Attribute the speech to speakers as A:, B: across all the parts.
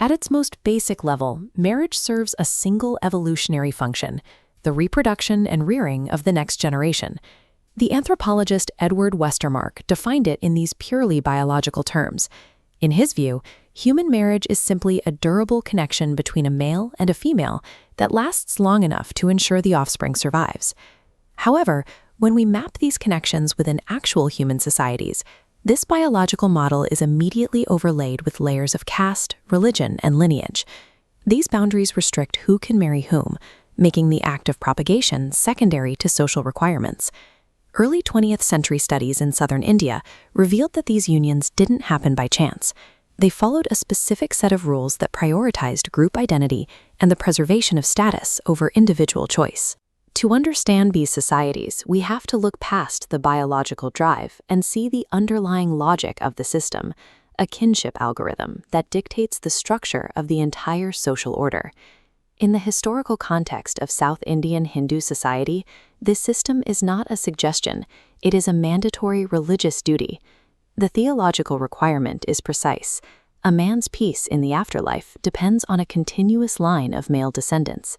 A: At its most basic level, marriage serves a single evolutionary function: the reproduction and rearing of the next generation. The anthropologist Edward Westermark defined it in these purely biological terms. In his view, human marriage is simply a durable connection between a male and a female that lasts long enough to ensure the offspring survives. However, when we map these connections within actual human societies, this biological model is immediately overlaid with layers of caste, religion, and lineage. These boundaries restrict who can marry whom, making the act of propagation secondary to social requirements. Early 20th century studies in southern India revealed that these unions didn't happen by chance. They followed a specific set of rules that prioritized group identity and the preservation of status over individual choice. To understand these societies, we have to look past the biological drive and see the underlying logic of the system, a kinship algorithm that dictates the structure of the entire social order. In the historical context of South Indian Hindu society, this system is not a suggestion, it is a mandatory religious duty. The theological requirement is precise. A man's peace in the afterlife depends on a continuous line of male descendants.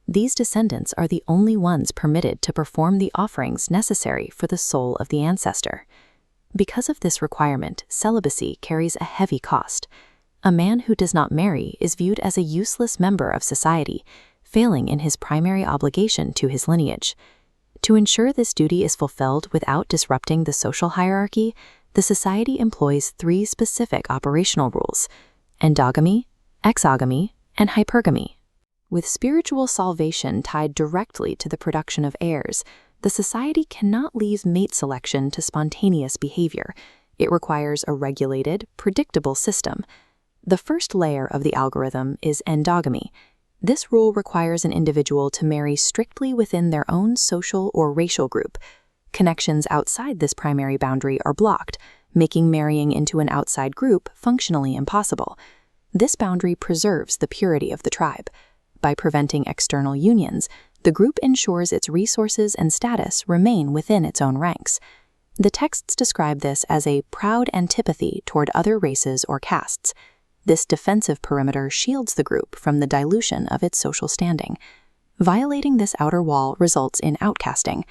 A: These descendants are the only ones permitted to perform the offerings necessary for the soul of the ancestor. Because of this requirement, celibacy carries a heavy cost. A man who does not marry is viewed as a useless member of society, failing in his primary obligation to his lineage. To ensure this duty is fulfilled without disrupting the social hierarchy, the society employs 3 specific operational rules: endogamy, exogamy, and hypergamy. With spiritual salvation tied directly to the production of heirs, the society cannot leave mate selection to spontaneous behavior. It requires a regulated, predictable system. The first layer of the algorithm is endogamy. This rule requires an individual to marry strictly within their own social or racial group. Connections outside this primary boundary are blocked, making marrying into an outside group functionally impossible. This boundary preserves the purity of the tribe. By preventing external unions, the group ensures its resources and status remain within its own ranks. The texts describe this as a proud antipathy toward other races or castes. This defensive perimeter shields the group from the dilution of its social standing. Violating this outer wall results in outcasting.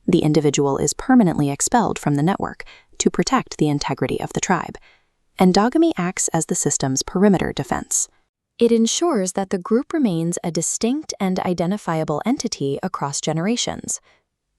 A: The individual is permanently expelled from the network to protect the integrity of the tribe. Endogamy acts as the system's perimeter defense. It ensures that the group remains a distinct and identifiable entity across generations.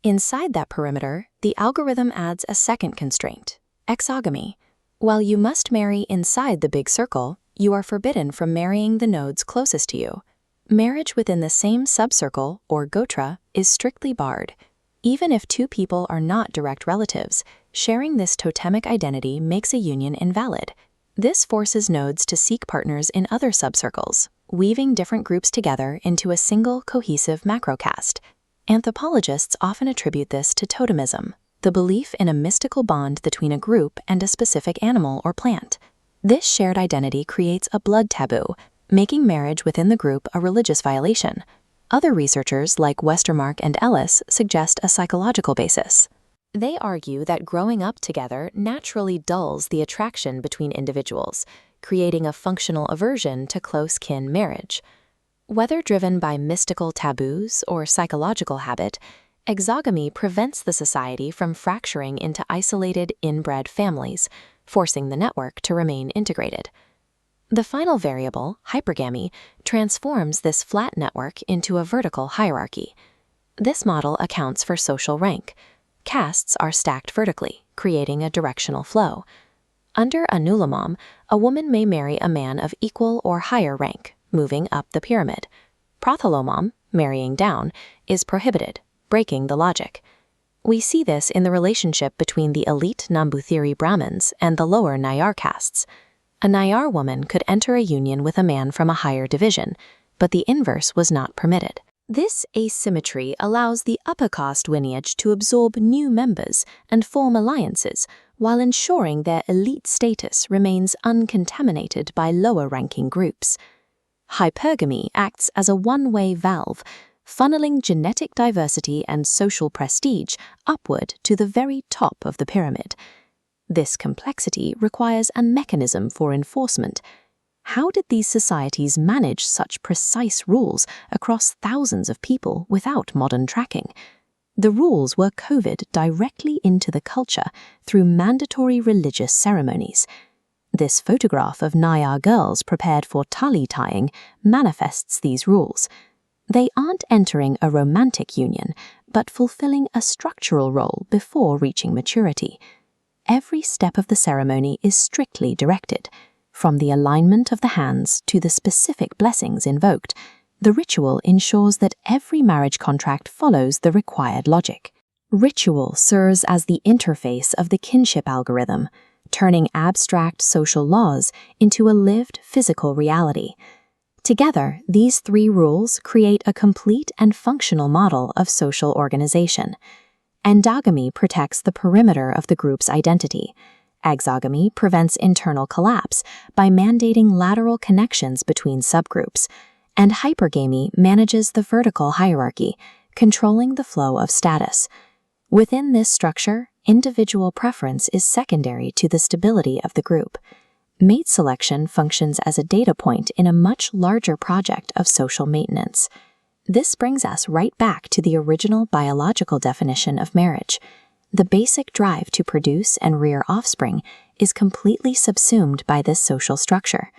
A: Inside that perimeter, the algorithm adds a second constraint: exogamy. While you must marry inside the big circle, you are forbidden from marrying the nodes closest to you. Marriage within the same subcircle, or gotra, is strictly barred. Even if 2 people are not direct relatives, sharing this totemic identity makes a union invalid. This forces nodes to seek partners in other subcircles, weaving different groups together into a single cohesive macrocaste. Anthropologists often attribute this to totemism, the belief in a mystical bond between a group and a specific animal or plant. This shared identity creates a blood taboo, making marriage within the group a religious violation. Other researchers, like Westermark and Ellis, suggest a psychological basis. They argue that growing up together naturally dulls the attraction between individuals, creating a functional aversion to close kin marriage. Whether driven by mystical taboos or psychological habit, exogamy prevents the society from fracturing into isolated inbred families, forcing the network to remain integrated. The final variable, hypergamy, transforms this flat network into a vertical hierarchy. This model accounts for social rank. Castes are stacked vertically, creating a directional flow. Under anulamam, a woman may marry a man of equal or higher rank, moving up the pyramid. Prathalomam, marrying down, is prohibited, breaking the logic. We see this in the relationship between the elite Nambuthiri Brahmins and the lower Nayar castes. A Nayar woman could enter a union with a man from a higher division, but the inverse was not permitted. This asymmetry allows the upper caste lineage to absorb new members and form alliances, while ensuring their elite status remains uncontaminated by lower-ranking groups. Hypergamy acts as a one-way valve, funneling genetic diversity and social prestige upward to the very top of the pyramid. This complexity requires a mechanism for enforcement. How did these societies manage such precise rules across thousands of people without modern tracking? The rules were coded directly into the culture through mandatory religious ceremonies. This photograph of Nayar girls prepared for tali tying manifests these rules. They aren't entering a romantic union, but fulfilling a structural role before reaching maturity. Every step of the ceremony is strictly directed, from the alignment of the hands to the specific blessings invoked. The ritual ensures that every marriage contract follows the required logic. Ritual serves as the interface of the kinship algorithm, turning abstract social laws into a lived physical reality. Together, these three rules create a complete and functional model of social organization. Endogamy protects the perimeter of the group's identity. Exogamy prevents internal collapse by mandating lateral connections between subgroups. And hypergamy manages the vertical hierarchy, controlling the flow of status. Within this structure, individual preference is secondary to the stability of the group. Mate selection functions as a data point in a much larger project of social maintenance. This brings us right back to the original biological definition of marriage. The basic drive to produce and rear offspring is completely subsumed by this social structure.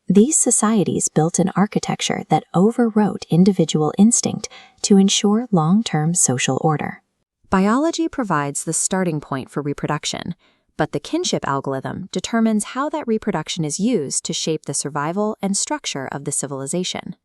A: These societies built an architecture that overwrote individual instinct to ensure long-term social order. Biology provides the starting point for reproduction, but the kinship algorithm determines how that reproduction is used to shape the survival and structure of the civilization.